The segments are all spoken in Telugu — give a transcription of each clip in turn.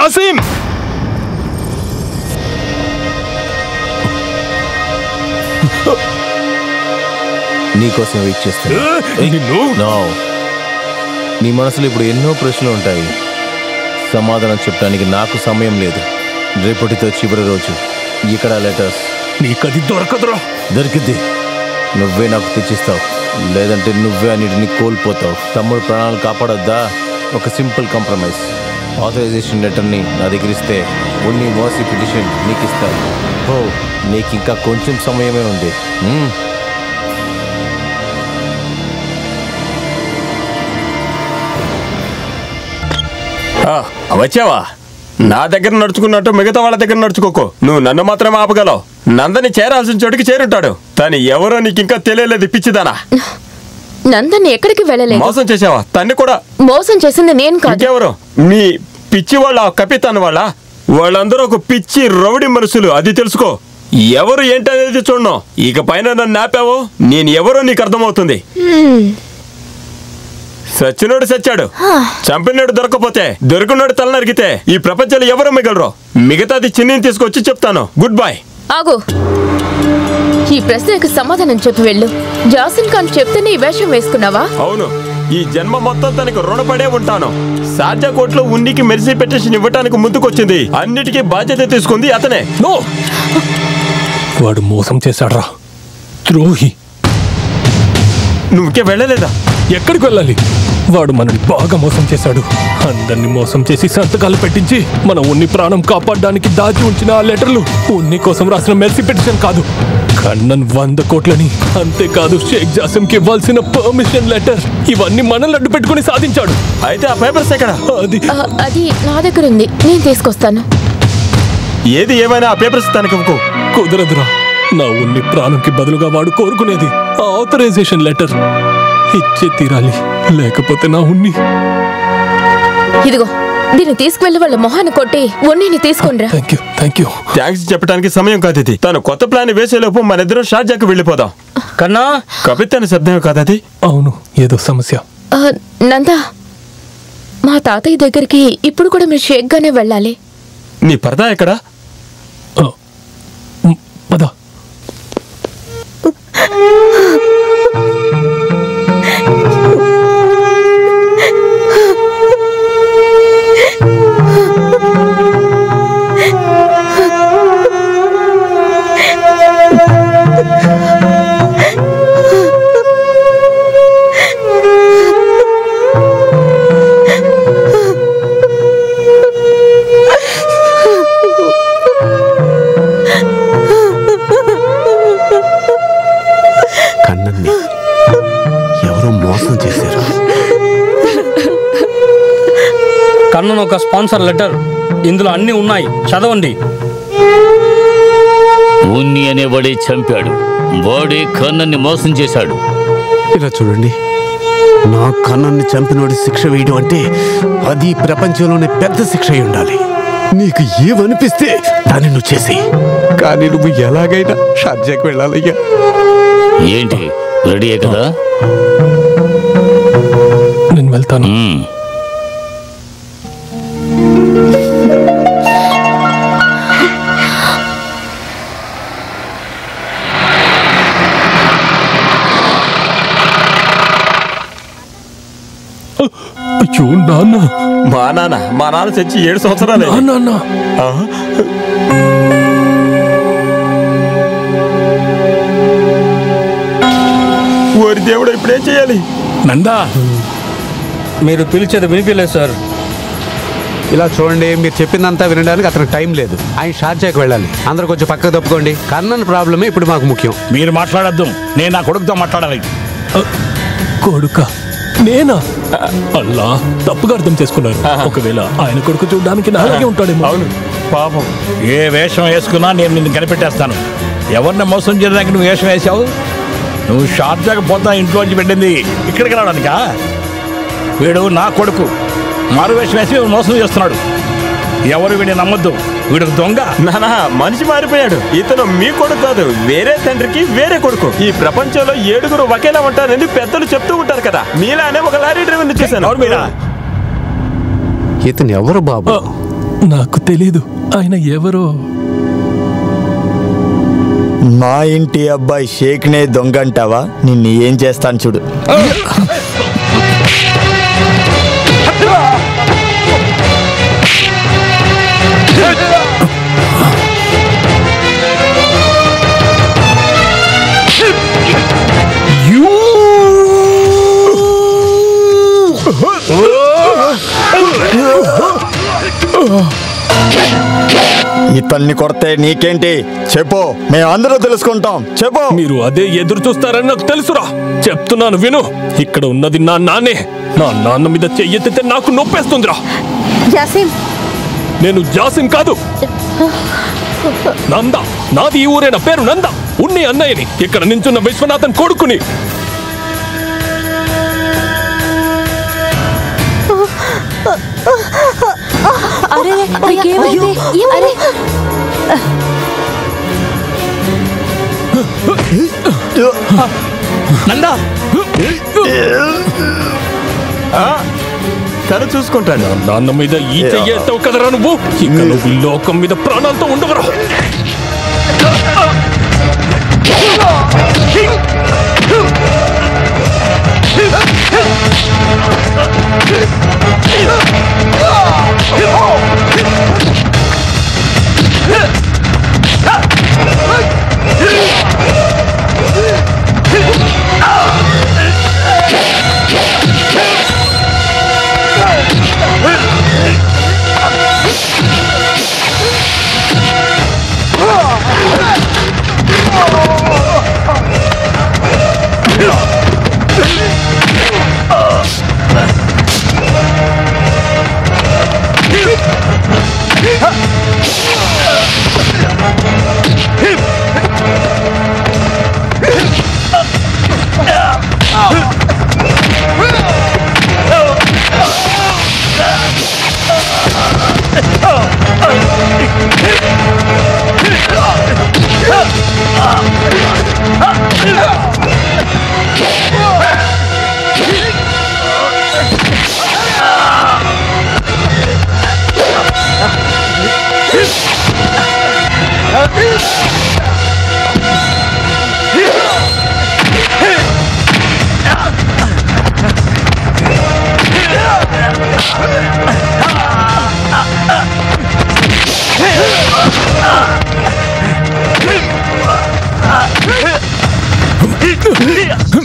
జాసిం! నీకోసం వెయిట్ చేస్తాను. నీ మనసులో ఇప్పుడు ఎన్నో ప్రశ్నలు ఉంటాయి. సమాధానం చెప్పడానికి నాకు సమయం లేదు. రేపటితో చివరి రోజు. ఇక్కడ లెటర్స్. నీకది దొరకదురా. దొరికిద్ది. నువ్వే నాకు తెచ్చిస్తావు, లేదంటే నువ్వే అన్నిటిని కోల్పోతావు. తమ్ముడు ప్రాణాలు కాపాడొద్దా? ఒక సింపుల్ కాంప్రమైజ్. ఆథరైజేషన్ లెటర్ని నా దగ్గర ఇస్తే ఉన్ని మోసి పిటిషన్ నీకు ఇస్తాను. ఓ, నీకు ఇంకా కొంచెం సమయమే ఉంది. వచ్చావా? నా దగ్గర నడుచుకున్నట్టు మిగతా వాళ్ళ దగ్గర నడుచుకోకు. నువ్వు నన్ను మాత్రమే ఆపగలవు. నందని చేరాల్సిన చోటికి చేరుంటాడు. తను ఎవరో నీకు ఇంకా తెలియలేదు. పిచ్చిదానా, నందని ఎక్కడికి వెళ్ళలేదు. మోసం చేసావా? తన్ని కూడా మోసం చేసింది నేను కాదు. ఎవరు? మీ పిచ్చి వాళ్ళ కపితాన్ వాళ్ళందరూ ఒక పిచ్చి రౌడీ మనుషులు. అది తెలుసుకో. ఎవరు ఏంటనేది చూడను. ఇక పైన నన్ను ఆపావో నేను ఎవరో నీకు అర్థమవుతుంది. సచ్చినోడు సచ్చాడు, చంపినోడు దొరకపోతే, దొరికినోడు తల నరికితే ఈ ప్రపంచంలో ఎవరు మిగలరు. మిగతాది చిన్నని తీసుకొచ్చి చెప్తాను. Good bye. ఆగు. ఈ ప్రశ్నకు సమాధానం చెప్పి వెళ్ళు. జాసిన్ ఖాన్ చెప్తేనే ఈ వేషం వేసుకున్నావా? అవును. ఈ జన్మ మొత్తం తనకు రుణపడే ఉంటాను. సాధ్య కోట్లో ఉన్నికి మెరిసి పెటిషన్ ఇవ్వటానికి ముందుకొచ్చింది. అన్నిటికీ బాధ్యత తీసుకుంది అతనే. నో, వాడు మోసం చేశాడ్రా. ద్రోహి. నువ్వుకే వెళ్ళలేదా? ఎక్కడికి వెళ్ళాలి? వాడు మనల్ని బాగా మోసం చేశాడు. అందరినీ మోసం చేసి సంతకాలు పెట్టించి మన ఉన్ని ప్రాణం కాపాడడానికి దాచి ఉంచిన ఆ లెటర్లు ఉన్ని కోసం రాసిన మెర్సీ పిటిషన్ కాదు, కన్నన్ 100 కోట్లని. అంతేకాదు షేక్ జాసిమ్కి ఇవ్వాల్సిన పర్మిషన్ లెటర్. ఇవన్నీ మనల్ని అడ్డు పెట్టుకుని సాధించాడు. అయితే ఆ పేపర్స్ ఎక్కడ? అది నా దగ్గర ఉంది, నేను తీసుకొస్తాను. ఏది ఏమైనా ఆ పేపర్స్ తనకు కుదరదురా. నా ఉన్ని ప్రాణంకి బదులుగా వాడు కోరుకునేది ఆథరైజేషన్ లెటర్. ఇచ్చే తీరాలి, లేకపోతే నా ఉన్ని. ఇదిగో, దీన్ని తీసుకువెళ్ళి వాళ్ళ మొహాన్ని కొట్టి ఉన్నిని తీసుకునిరా. థ్యాంక్స్ చెప్పడానికి సమయం కాదు ఇది. తను కొత్త ప్లాన్ వేసేలోపు మన ఇద్దరం షార్జాకి వెళ్ళిపోదాం. కన్నా, కపితాన్ శబ్దమే కాదది. అవును, ఏదో సమస్య. నందా, మా తాతయ్య దగ్గరికి ఇప్పుడు కూడా మీరు షేక్ గానే వెళ్ళాలి. నీ పరదా ఎక్కడా? పద. కన్నన్ ఒక స్పాన్సర్ లెటర్. ఇందులో అన్ని ఉన్నాయి, చదవండి. ఉన్ని అనేవాడే చంపాడు. వాడే కన్నన్ని మోసం చేశాడు. ఇలా చూడండి, నా కన్నన్ని చంపినోడి శిక్ష వేయడం అంటే అది ప్రపంచంలోనే పెద్ద శిక్ష అయి ఉండాలి. నీకు ఏమనిపిస్తే దాన్ని నువ్వు చేసి, కానీ నువ్వు ఎలాగైనా షార్జాకి వెళ్ళాలయ్యా. ఏంటి, రెడీ కదా? నేను వెళ్తాను. అయ్యో నాన్న. మా నాన్న చచ్చి 7 సంవత్సరాలు. ఓరి దేవుడు, ఇప్పుడేం చేయాలి? నందా, మీరు పిలిచేది వినిపించలేదు సార్. ఇలా చూడండి, మీరు చెప్పిందంతా వినడానికి అతనికి టైం లేదు. ఆయన షార్జాకి వెళ్ళాలి. అందరూ కొంచెం పక్కకు తప్పుకోండి. కన్నన్ ప్రాబ్లమే ఇప్పుడు మాకు ముఖ్యం. మీరు మాట్లాడద్దు, నేను నా కొడుకుతో మాట్లాడాలి. కొడుక? నేనా? అల్లా, తప్పుగా అర్థం చేసుకున్నారు. ఒకవేళ ఆయన కొడుకు చూడడానికి నాలాగే ఉంటాడేమో. అవును పాపం. ఏ వేషం వేసుకున్నా నేను నిన్ను కనిపెట్టేస్తాను. ఎవరిని మోసం చేయడానికి నువ్వు వేషం వేసావు? నువ్వు షార్జాకి పోతా ఇంట్లోంచి పెట్టింది ఇక్కడికి రావడానికా? వీడు నా కొడుకు. మారు వేషం వేసి మోసం చేస్తున్నాడు. ఎవరు వీడిని నమ్మొద్దు, వీడు దొంగ. నానా, మనిషి మారిపోయాడు. ఇతను మీ కొడుకు కాదు, వేరే తండ్రికి వేరే కొడుకు. ఈ ప్రపంచంలో 7 ఒకేలా ఉంటారని పెద్దలు చెప్తూ ఉంటారు కదా. మీలానే ఒక లారీ డ్రైవర్ని చేశాను. ఇతను ఎవరు బాబు? నాకు తెలీదు ఆయన ఎవరో. మా ఇంటి అబ్బాయి షేక్నే దొంగ అంటావా? నిన్ను ఏం చేస్తాను చూడు. ఇతన్ని కొడితే నీకేంటి చెప్పు, మేమందరూ తెలుసుకుంటాం. చెప్పు. మీరు అదే ఎదురు చూస్తారని నాకు తెలుసురా. చెప్తున్నాను విను. ఇక్కడ ఉన్నది నా నాన్నే. నా నాన్న మీద చెయ్యెత్తితే నాకు నొప్పేస్తుందిరా. జాసిం, నేను జాసిం కాదు, నంద. నాది ఈ ఊరేనా, పేరు నంద. ఉన్ని అన్నయ్యని, ఇక్కడ నించున్న విశ్వనాథన్ కొడుకుని. నందా సరే చూసుకుంటాను. నాన్న మీద ఈ చెయ్యేస్తావు కదరా నువ్వు. ఇక నువ్వు లోకం మీద ప్రాణాలతో ఉండవరా.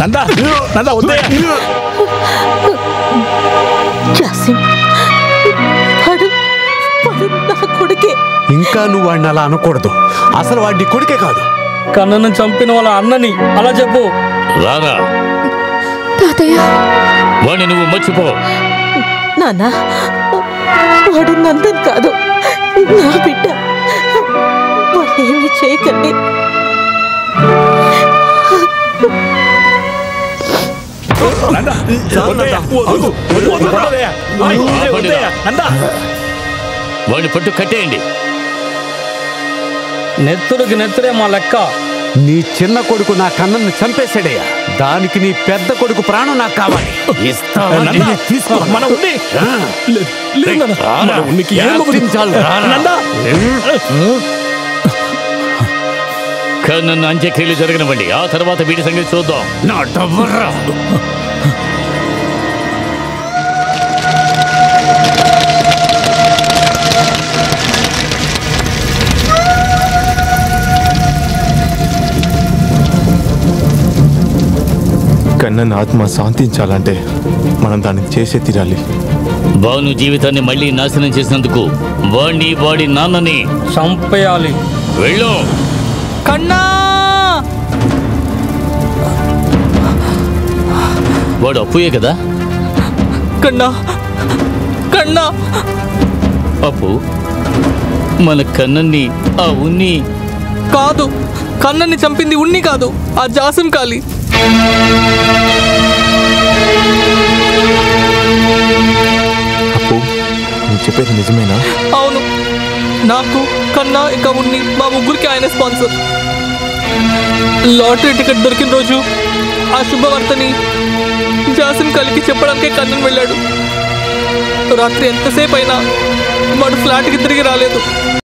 నందా నందా వద్దయ్యా. జాసిం, నా కొడుకే. ఇంకా నువ్వు వాడిని అలా అనకూడదు. అసలు వాడి కొడుకే కాదు. కన్నను చంపిన వాళ్ళ అన్నని అలా చెప్పు. రారా, తాతయ్య. వాడిని నువ్వు మర్చిపో. నాన్న, వాడు నందన్ కాదు, నా బిడ్డ. వాడేమీ చేయకండి. వాడిని పట్టు కట్టేయండి. నెత్తురికి నెత్తురే మా లెక్క. నీ చిన్న కొడుకు నా కన్నను చంపేశాడయ్యా. దానికి నీ పెద్ద కొడుకు ప్రాణం నాకు కావాలి. తీసుకో. కన్నను అంత్యక్రియలు జరగనివ్వండి, ఆ తర్వాత వీటి సంగతి చూద్దాం. నా డబ్బురా. కన్నన్ ఆత్మ శాంతించాలంటే మనం దాన్ని చేసే తీరాలి. భాను జీవితాన్ని మళ్ళీ నాశనం చేసినందుకు వాడి నాన్నని చంపేయాలి. వెళ్ళు. కన్నా, వాడు అప్పుయే కదా. కన్నా, కన్నా. అప్పు మన కన్నన్ని ఆ ఉన్ని కాదు. కన్నన్ని చంపింది ఉన్ని కాదు, ఆ జాసిం కాలి. అప్పు, నువ్వు చెప్పేది నిజమేనా? అవును, నాకు, కన్నా, ఇంకా ఉన్ని, మా ముగ్గురికి ఆయన స్పాన్సర్. లాటరీ టికెట్ దొరికిన రోజు ఆ శుభవార్తని జాసిం కలికి చెప్పడానికే కన్నన్ వెళ్ళాడు. రాత్రి ఎంతసేపు అయినా వాడు ఫ్లాట్కి తిరిగి రాలేదు.